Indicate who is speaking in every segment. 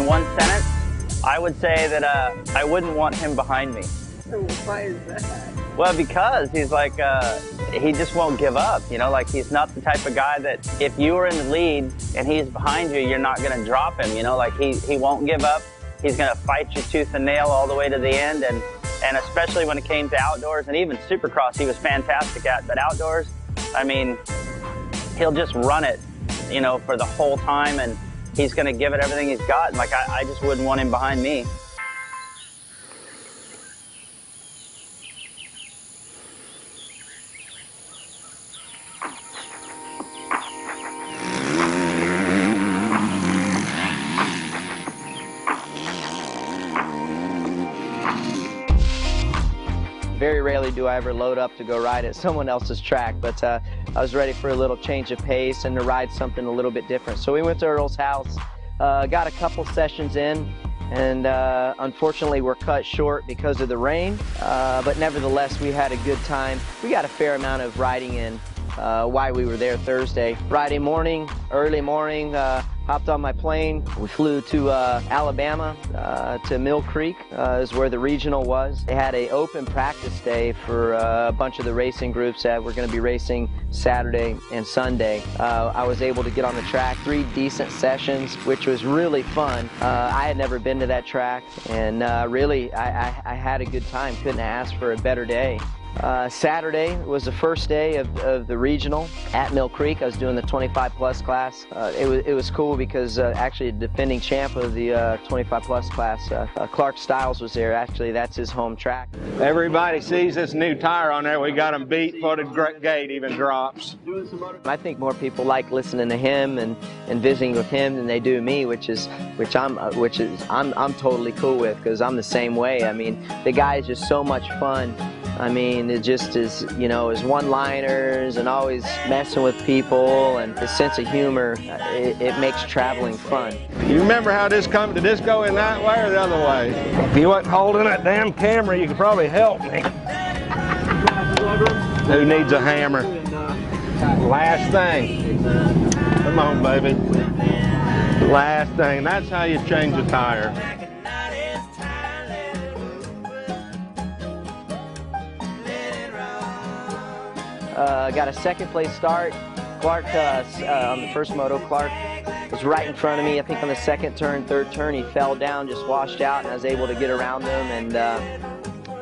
Speaker 1: one sentence, I would say that I wouldn't want him behind me.
Speaker 2: Why is that?
Speaker 1: Well, because he's like, he just won't give up, you know, like he's not the type of guy that if you were in the lead and he's behind you, you're not going to drop him, you know, like he won't give up. He's going to fight you tooth and nail all the way to the end, and especially when it came to outdoors, and even Supercross he was fantastic at, but outdoors, I mean, he'll just run it, you know, for the whole time, and he's going to give it everything he's got, and like I just wouldn't want him behind me. Very rarely do I ever load up to go ride at someone else's track, but I was ready for a little change of pace and to ride something a little bit different. So we went to Earl's house, got a couple sessions in, and unfortunately we're cut short because of the rain, but nevertheless we had a good time. We got a fair amount of riding in while we were there Thursday. Friday morning, early morning, hopped on my plane. We flew to Alabama, to Mill Creek is where the regional was. They had an open practice day for a bunch of the racing groups that were going to be racing Saturday and Sunday. I was able to get on the track, 3 decent sessions, which was really fun. I had never been to that track, and really I had a good time. Couldn't ask for a better day. Saturday was the first day of the regional at Mill Creek. I was doing the 25 plus class. It was cool because actually the defending champ of the 25 plus class, Clark Stiles, was there. Actually, that's his home track.
Speaker 3: Everybody sees this new tire on there. We got him beat before the gate even drops.
Speaker 1: I think more people like listening to him and visiting with him than they do me, which I'm totally cool with, because I'm the same way. I mean, the guy is just so much fun. I mean, it just is, you know, his one-liners and always messing with people, and his sense of humor, it makes traveling fun.
Speaker 3: You remember how this come? Did this go in that way or the other way? If you wasn't holding that damn camera, you could probably help me. Who needs a hammer? Last thing. Come on, baby. Last thing. That's how you change a tire.
Speaker 1: Got a second place start. Clark, on the first moto, Clark was right in front of me. I think on the second turn, third turn, he fell down, just washed out, and I was able to get around him and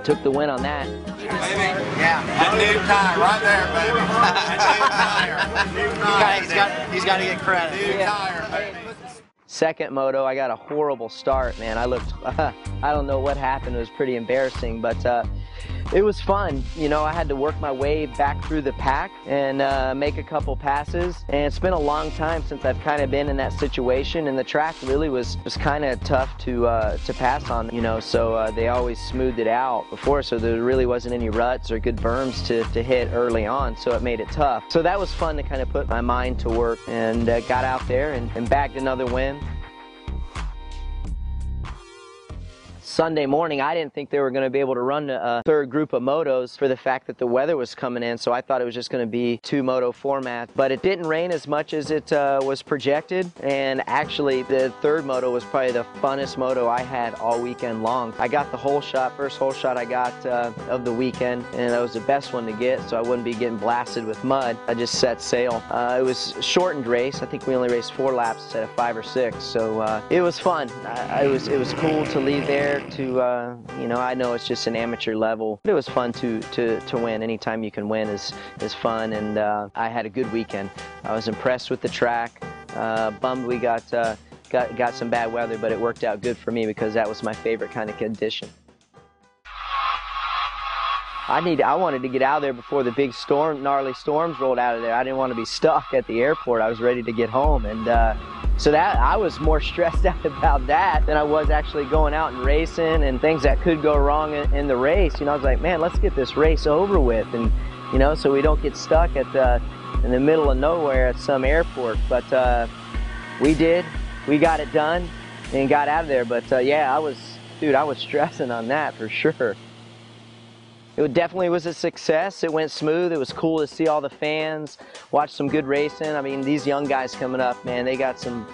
Speaker 1: took the win on that.
Speaker 4: Baby, yeah, that new tire right there, baby. New tire. He's got to get credit. New tire, baby.
Speaker 1: Second moto, I got a horrible start, man. I looked, I don't know what happened. It was pretty embarrassing, but it was fun. You know, I had to work my way back through the pack and make a couple passes. And it's been a long time since I've kind of been in that situation, and the track really was kind of tough to pass on, you know, so they always smoothed it out before, so there really wasn't any ruts or good berms to hit early on, so it made it tough. So that was fun to kind of put my mind to work, and got out there and bagged another win. Sunday morning, I didn't think they were going to be able to run a third group of motos for the fact that the weather was coming in, so I thought it was just going to be 2 moto format. But it didn't rain as much as it was projected, and actually the third moto was probably the funnest moto I had all weekend long. I got the hole shot, first hole shot I got of the weekend, and that was the best one to get, so I wouldn't be getting blasted with mud. I just set sail. It was a shortened race. I think we only raced 4 laps instead of 5 or 6, so it was fun. It was cool to leave there. To you know, I know it's just an amateur level, but it was fun to win. Anytime you can win is fun, and I had a good weekend. I was impressed with the track. Bummed we got some bad weather, but it worked out good for me because that was my favorite kind of condition. I wanted to get out of there before the big gnarly storms rolled out of there. I didn't want to be stuck at the airport. I was ready to get home, and so that I was more stressed out about that than I was actually going out and racing and things that could go wrong in the race. You know, I was like, man, let's get this race over with, and you know, so we don't get stuck in the middle of nowhere at some airport. But we did. We got it done and got out of there. But yeah, I was stressing on that for sure. It definitely was a success. It went smooth. It was cool to see all the fans, watch some good racing. I mean, these young guys coming up, man, they got some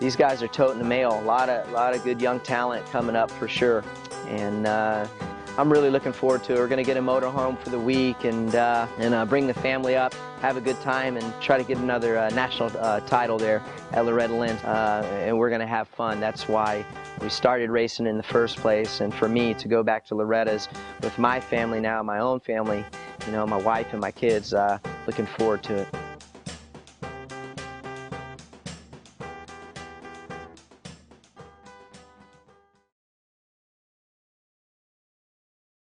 Speaker 1: these guys are toting the mail. A lot of good young talent coming up for sure, and I'm really looking forward to it. We're going to get a motorhome for the week and bring the family up, have a good time, and try to get another national title there at Loretta Lynn's. And we're going to have fun. That's why we started racing in the first place. And for me to go back to Loretta's with my family now, my own family, you know, my wife and my kids, looking forward to it.